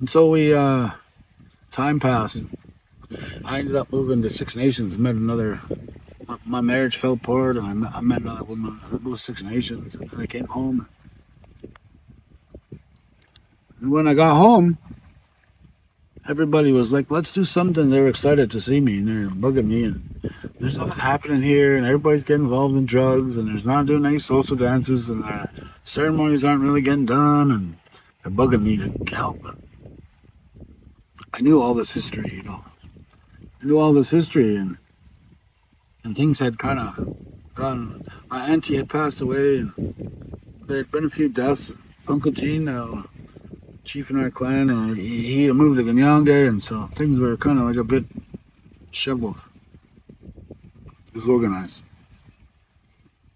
And so time passed. I ended up moving to Six Nations, met another, my marriage fell apart, and I met another woman who moved to Six Nations, and then I came home. And when I got home, everybody was like, let's do something. They were excited to see me, and they're bugging me, and there's nothing happening here, and everybody's getting involved in drugs, and there's not doing any social dances, and their ceremonies aren't really getting done, and they're bugging me to help. I knew all this history, I knew all this history, and things had kind of gone. My auntie had passed away, and there had been a few deaths. Uncle Gene, chief in our clan, and he had moved to Kanenhariyo, and so things were kind of like a bit shoveled, disorganized.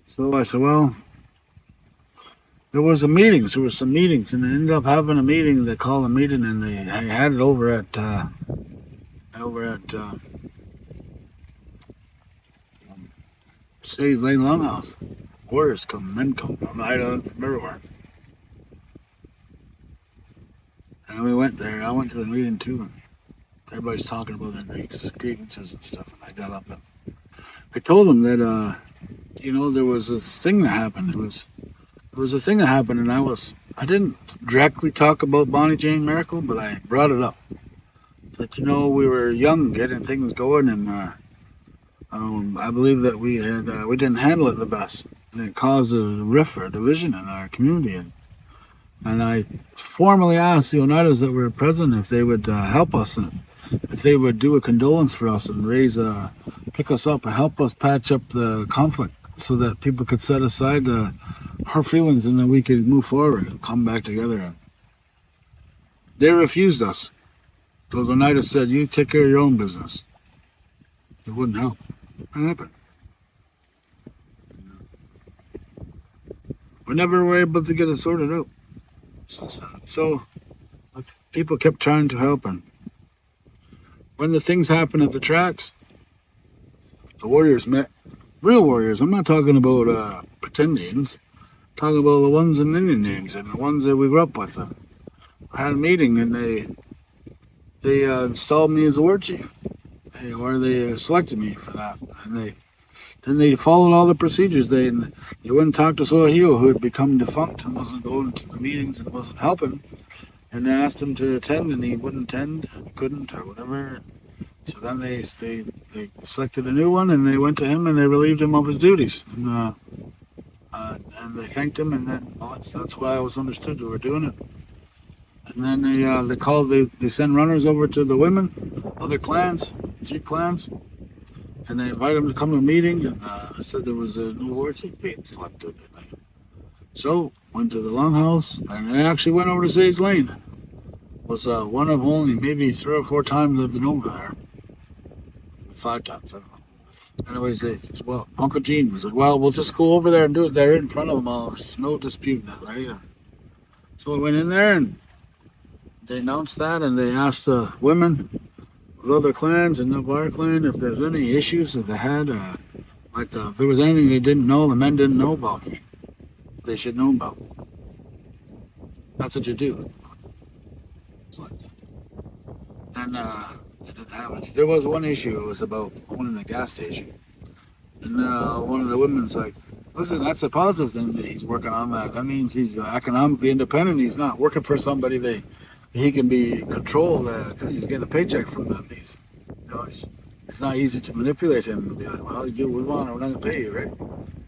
So I said, well, there were some meetings, and they ended up having a meeting. They called a meeting, and they had it over at Sadie's Lane Longhouse. Warriors come, men come from Idaho, from everywhere. And we went there. I went to the meeting too. And everybody's talking about their grievances and stuff. And I got up and I told them that, there was this thing that happened. There was a thing that happened, and I didn't directly talk about Bonnie Jane Miracle, but I brought it up. That we were young, getting things going, and I believe that we didn't handle it the best, and it caused a rift or division in our community. And I formally asked the Oneidas that were present if they would help us, and if they would do a condolence for us and pick us up and help us patch up the conflict, so that people could set aside her feelings, and then we could move forward and come back together. They refused us. Those Oneidas said, you take care of your own business. It wouldn't help. What happened? We never were able to get it sorted out. So people kept trying to help, and when the things happened at the tracks, the warriors met. Real warriors. I'm not talking about pretendings. I'm talking about the ones in Indian names and the ones that we grew up with. I had a meeting, and they installed me as a war chief. They selected me for that, and they followed all the procedures. They went and talked to Sohio, who had become defunct and wasn't going to the meetings and wasn't helping, and they asked him to attend, and he wouldn't attend, couldn't, or whatever. So then they selected a new one, and they went to him and they relieved him of his duties, and they thanked him, and then that's why I was understood they were doing it. And then they sent runners over to the women, other clans, 3 clans, and they invited him to come to a meeting, and said there was a new warship being selected. So went to the longhouse, and they actually went over to Sage Lane. Was one of only maybe 3 or 4 times I've been over there. 5 times. I don't know. Anyways, well, Uncle Gene was like, well, we'll just go over there and do it there in front of them all. There's no dispute now, right? So we went in there and they announced that, and they asked the women with other clans and of our clan if there's any issues that they had, if there was anything they didn't know, the men didn't know about me, they should know about. That's what you do. It's like that. And they didn't have any. There was one issue. It was about owning a gas station. And one of the women's like, listen, that's a positive thing that he's working on that. That means he's economically independent. He's not working for somebody that he can be controlled because he's getting a paycheck from them. It's not easy to manipulate him and be like, well, you do what we want, we're not going to pay you, right?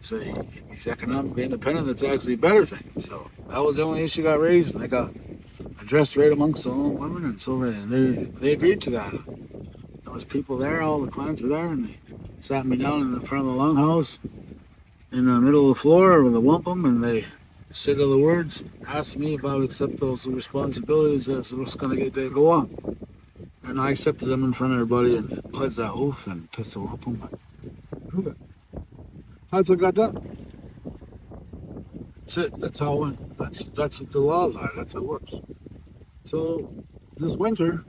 So he's economically independent. That's actually a better thing. So that was the only issue got raised, and they got addressed right amongst the women, and so they agreed to that. There was people there, all the clans were there, and they sat me down in the front of the longhouse in the middle of the floor with a wampum, and they said the words, asked me if I would accept those responsibilities as what's going to go on. And I accepted them in front of everybody and pledged that oath and touched the wampum. That's what got done. That's it. That's how it went. That's what the laws are. That's how it works. So this winter,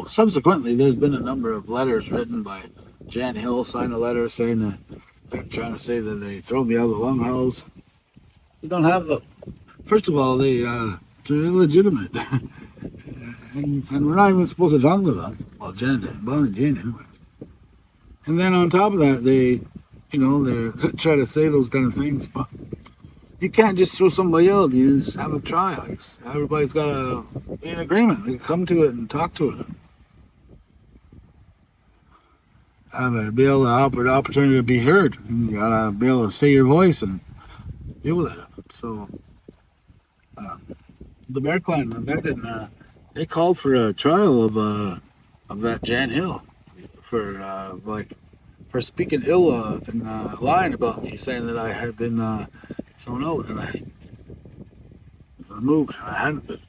subsequently, there's been a number of letters written by Jan Hill, signed a letter saying that they're trying to say that they throw me out of the longhouse. You don't have the. First of all, they're illegitimate, and we're not even supposed to talk to them. Well, Bonnie and Jan anyway. And then on top of that, they try to say those kind of things, but you can't just throw somebody out. You just have a trial. Everybody's got to be in agreement. They come to it and talk to it. Be able to offer the opportunity to be heard. And you gotta be able to say your voice and deal with it. So the Bear Clan they called for a trial of that Jan Hill for for speaking ill and lying about me, saying that I had been thrown out and I removed. And I hadn't been,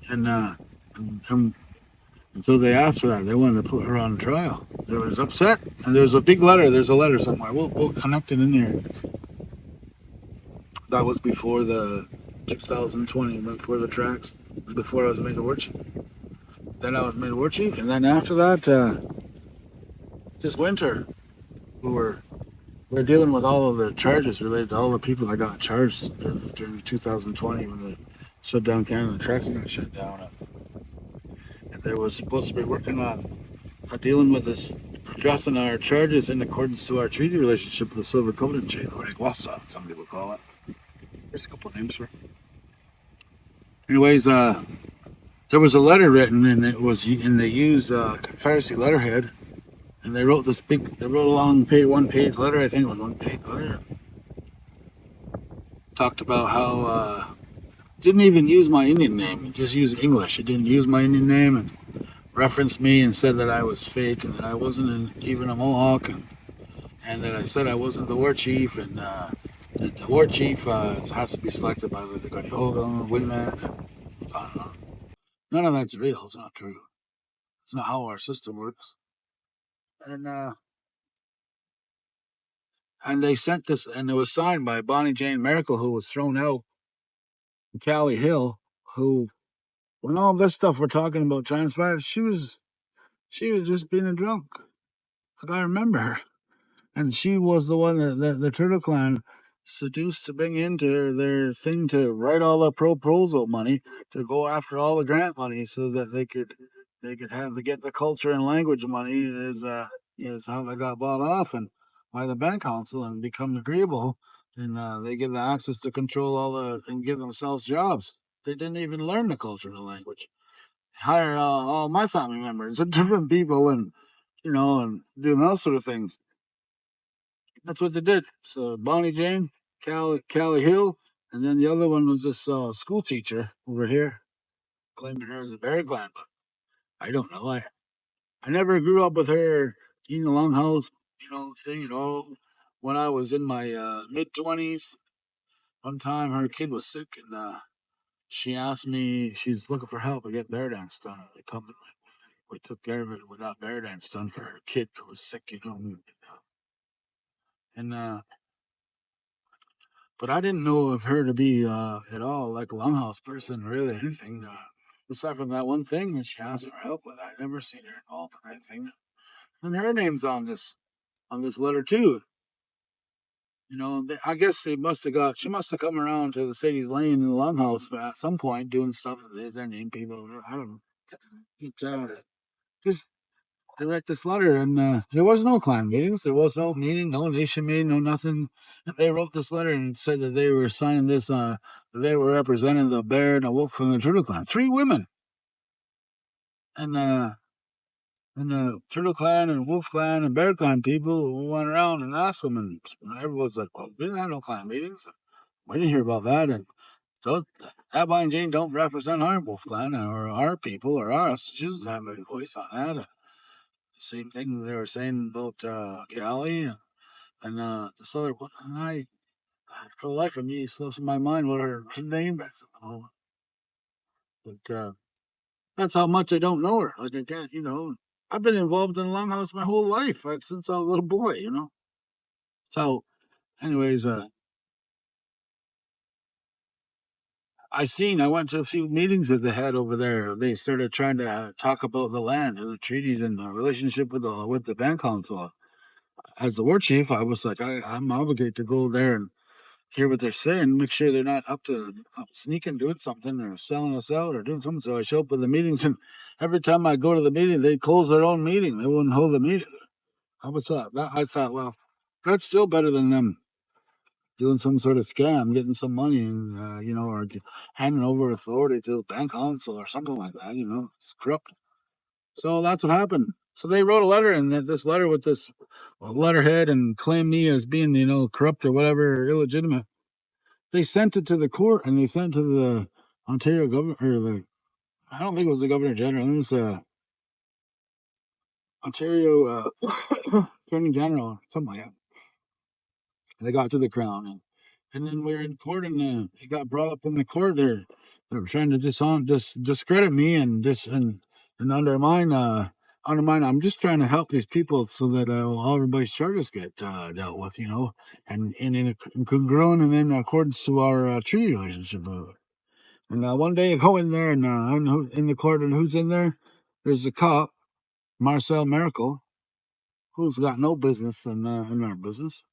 and, and and so they asked for that. They wanted to put her on trial. They was upset, and there's a big letter. There's a letter somewhere. We'll connect it in there. That was before the 2020, before the tracks, before I was made the war chief. Then I was made war chief, and then after that, this winter, we were dealing with all of the charges related to all the people that got charged during 2020 when they shut down Canada. The tracks got shut down, and they were supposed to be working on dealing with this, addressing our charges in accordance to our treaty relationship with the Silver Covenant chain, or Iguasa, some people call it. There's a couple of names for it. Anyways, there was a letter written, and they used Confederacy letterhead, and they wrote a long one-page letter. I think it was one-page letter. Talked about how didn't even use my Indian name. It just used English. It didn't use my Indian name, and referenced me and said that I was fake and that I wasn't even a Mohawk, and that I said I wasn't the war chief, and that the war chief has to be selected by the Kanenhariyo women. None of that's real. It's not true. It's not how our system works. And they sent this, and it was signed by Bonnie Jane Miracle, who was thrown out, and Callie Hill, who, when all this stuff we're talking about transpired, she was just being a drunk. Like, I remember her. And she was the one that the Turtle Clan seduced to bring into their thing to write all the proposal money to go after all the grant money so that they could have to get the culture and language money is how they got bought off and by the bank council and become agreeable, and they give the access to control and give themselves jobs. They didn't even learn the culture and the language. Hire all my family members and different people, and and doing those sort of things. That's what they did. So Bonnie Jane, Callie Hill, and then the other one was this school teacher over here, claiming her as a Bear Clan, but I don't know. I never grew up with her in the longhouse, thing at all. When I was in my mid 20s, one time her kid was sick, and she asked me. She's looking for help to get bear dance done. We took care of it. We got bear dance done for her kid who was sick, and but I didn't know of her to be at all like a longhouse person, really anything. Aside from that one thing that she asked for help with, I never seen her involved in anything. And her name's on this letter too. I guess she must have come around to the Sadie's Lane in the Longhouse at some point doing stuff. Their name people. I don't know. It, just they write this letter, and there was no clan meetings. There was no meeting, no nation meeting, no nothing. They wrote this letter and said that they were signing this. That they were representing the bear and the wolf from the Turtle Clan. Three women, and the Turtle Clan and Wolf Clan and Bear Clan people went around and asked them, and everyone's like, "Well, we didn't have no clan meetings. We didn't hear about that." And so Abby and Jane don't represent our Wolf Clan or our people or us. She doesn't have a voice on that. Same thing they were saying about Callie and this other one. For the life of me, it slips in my mind what her name is at the moment. But that's how much I don't know her. Like I can't. I've been involved in the Longhouse my whole life, like since I was a little boy. So, anyways, I went to a few meetings that they had over there. They started trying to talk about the land and the treaties and the relationship with the band council. As the war chief, I was like, I'm obligated to go there and hear what they're saying, make sure they're not up to sneaking, doing something, or selling us out, or doing something. So I show up at the meetings, and every time I go to the meeting, they close their own meeting. They wouldn't hold the meeting. I thought, well, that's still better than them doing some sort of scam, getting some money, and or handing over authority to the bank council or something like that. It's corrupt. So that's what happened. So they wrote a letter, and this letter with this letterhead and claimed me as being, corrupt or whatever, illegitimate. They sent it to the court, and they sent it to the Ontario governor, or I don't think it was the governor general. It was Ontario attorney general, something like that. And they got to the crown, and then we were in court, and it got brought up in the court. They were trying to discredit me and undermine. I'm just trying to help these people so that all everybody's charges get dealt with, and in congruent and in accordance to our treaty relationship. And one day I go in there, and I'm in the court, and who's in there? There's a cop, Marcel Miracle, who's got no business in our business,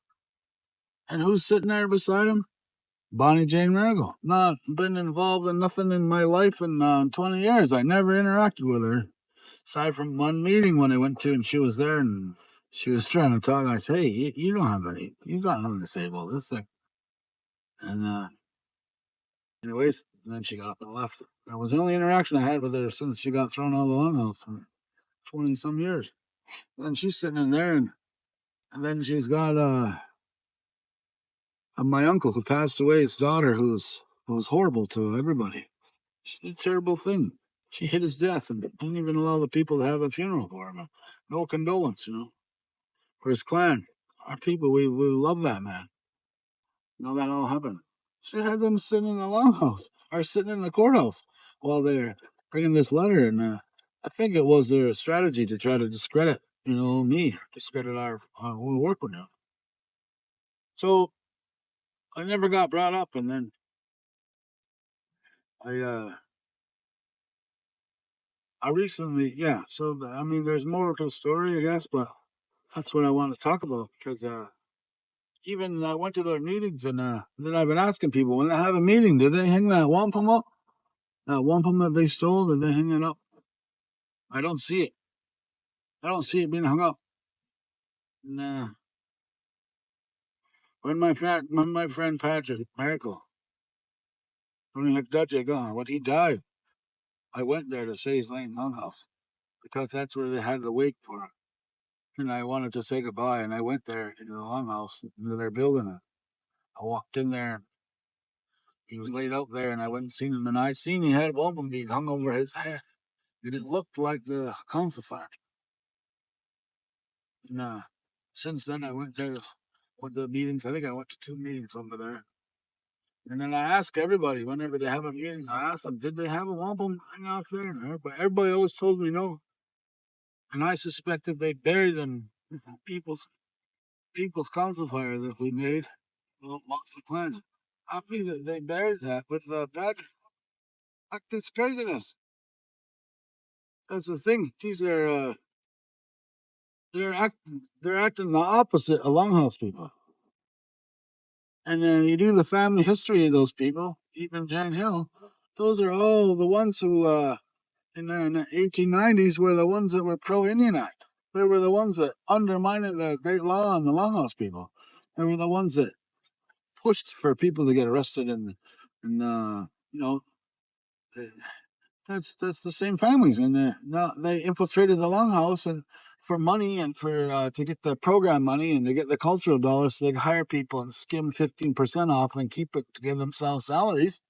and who's sitting there beside him? Bonnie Jane Miracle. Not been involved in nothing in my life in 20 years. I never interacted with her. Aside from one meeting when I went to, and she was there, and she was trying to talk. I said, "Hey, you don't have any. You got nothing to say about this thing." And anyways, and then she got up and left. That was the only interaction I had with her since she got thrown out of the longhouse for 20 some years. And she's sitting in there, and then she's got my uncle who passed away, his daughter, who's horrible to everybody. She did a terrible thing. She hid his death and didn't even allow the people to have a funeral for him. No condolence, for his clan. Our people, we love that man. That all happened. She had them sitting in the longhouse or sitting in the courthouse while they're bringing this letter, and I think it was their strategy to try to discredit, me, discredit our work with them. So I never got brought up, and then I I recently, yeah. So I mean, there's more to the story, I guess, but that's what I want to talk about because even I went to their meetings, and then I've been asking people when they have a meeting, do they hang that wampum up? That wampum that they stole, did they hang it up? I don't see it. I don't see it being hung up. Nah. When my friend Patrick Michael, when he died, I went there to Sadie's Lane Longhouse because that's where they had the wake for him. And I wanted to say goodbye, and I went there to the longhouse, into their building. And I walked in there. He was laid out there, and I went and seen him, and I seen he had a wampum bead hung over his head. And it looked like the council fire. And since then, I went there with the meetings. I think I went to 2 meetings over there. And then I ask everybody whenever they have a meeting, I ask them, did they have a wampum hang out there? But everybody always told me no. And I suspected they buried them in people's council fire that we made amongst the clans. I believe that they buried that with bad like this craziness. That's the thing. These are they're acting the opposite of longhouse people. And then you do the family history of those people, even Jan Hill. Those are all the ones who in the 1890s were the ones that were pro Indian Act. They were the ones that undermined the Great Law on the longhouse people. They were the ones that pushed for people to get arrested and you know that's the same families, and now they infiltrated the longhouse and for money and for to get the program money and to get the cultural dollars, so they can hire people and skim 15% off and keep it to give themselves salaries.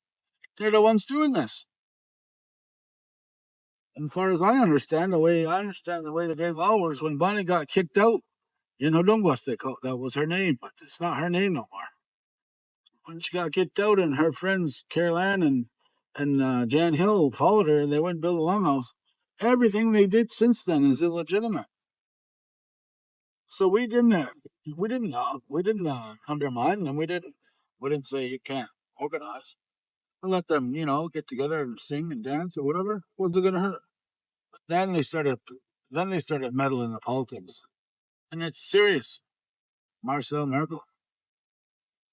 They're the ones doing this. And as far as I understand the way the great law works, when Bonnie got kicked out in Hodongwas, that was her name, but it's not her name no more. When she got kicked out and her friends Carol Ann and Jan Hill followed her and they went and built a longhouse, everything they did since then is illegitimate. So we didn't undermine them. We didn't say you can't organize. We let them, get together and sing and dance or whatever. What's it gonna hurt? Then they started then they started meddling in politics. And it's serious. Marcel Merkel,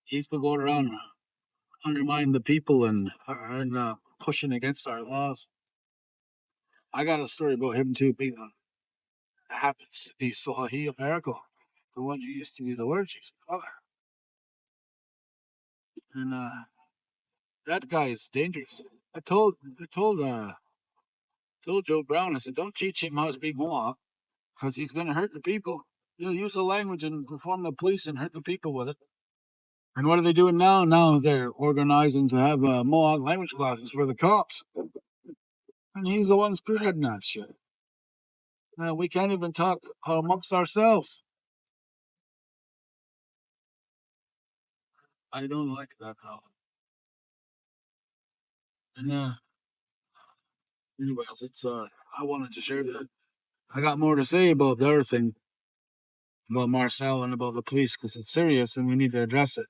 he's been going around undermining the people and pushing against our laws. I got a story about him too. Being happens to be Swahili America, the one who used to be the word chief's father, and that guy is dangerous. I told Joe Brown. I said, don't teach him how to be Mohawk because he's going to hurt the people. He'll use the language and perform the police and hurt the people with it. And what are they doing now? Now they're organizing to have Mohawk language classes for the cops. And he's the one spearheading that shit. We can't even talk amongst ourselves. I don't like that at all. And anyways, I wanted to share that. I got more to say about the other thing about Marcel and about the police because it's serious and we need to address it.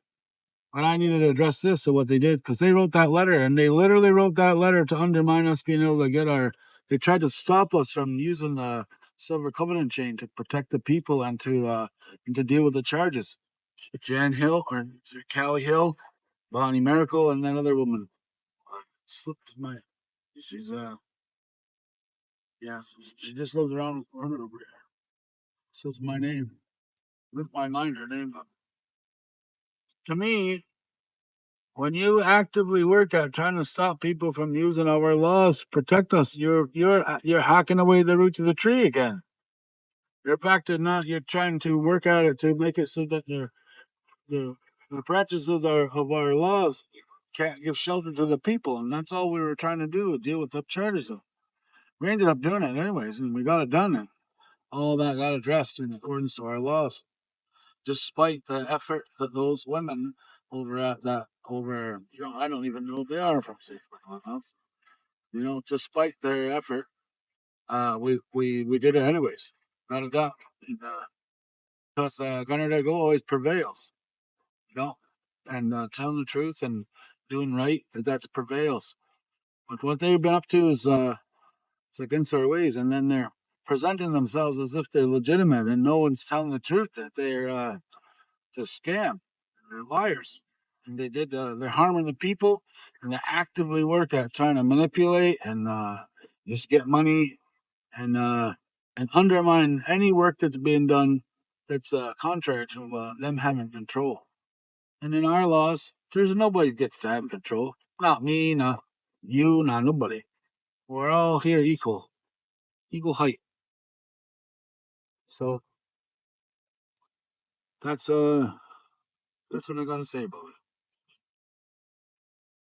But I needed to address this of what they did because they wrote that letter and they literally wrote that letter to undermine us being able to get our. They tried to stop us from using the Silver Covenant chain to protect the people and to deal with the charges. Jan Hill or Callie Hill, Bonnie Miracle, and that other woman. Slipped my. She's yes, she just lives around the corner over here. Says my name. With my mind, her name. To me, when you actively work at trying to stop people from using our laws to protect us, you're hacking away the roots of the tree again. You're back to not. You're trying to work at it to make it so that the the branches of our laws can't give shelter to the people, and that's all we were trying to do, deal with the charges. We ended up doing it anyways, and we got it done, and all that got addressed in accordance to our laws, despite the effort that those women I don't even know if they are from Safe House. Despite their effort, we did it anyways. Got it done. And, because Kanenhariyo always prevails, you know, and telling the truth and doing right, that prevails. But what they've been up to is it's against our ways, and then they're presenting themselves as if they're legitimate, and no one's telling the truth that they're just scam. They're liars, and they're harming the people, and they actively work at trying to manipulate and just get money and undermine any work that's being done that's contrary to them having control. And in our laws, there's nobody gets to have control. Not me, not you, not nobody. We're all here equal height. So that's that's what I gotta say about it.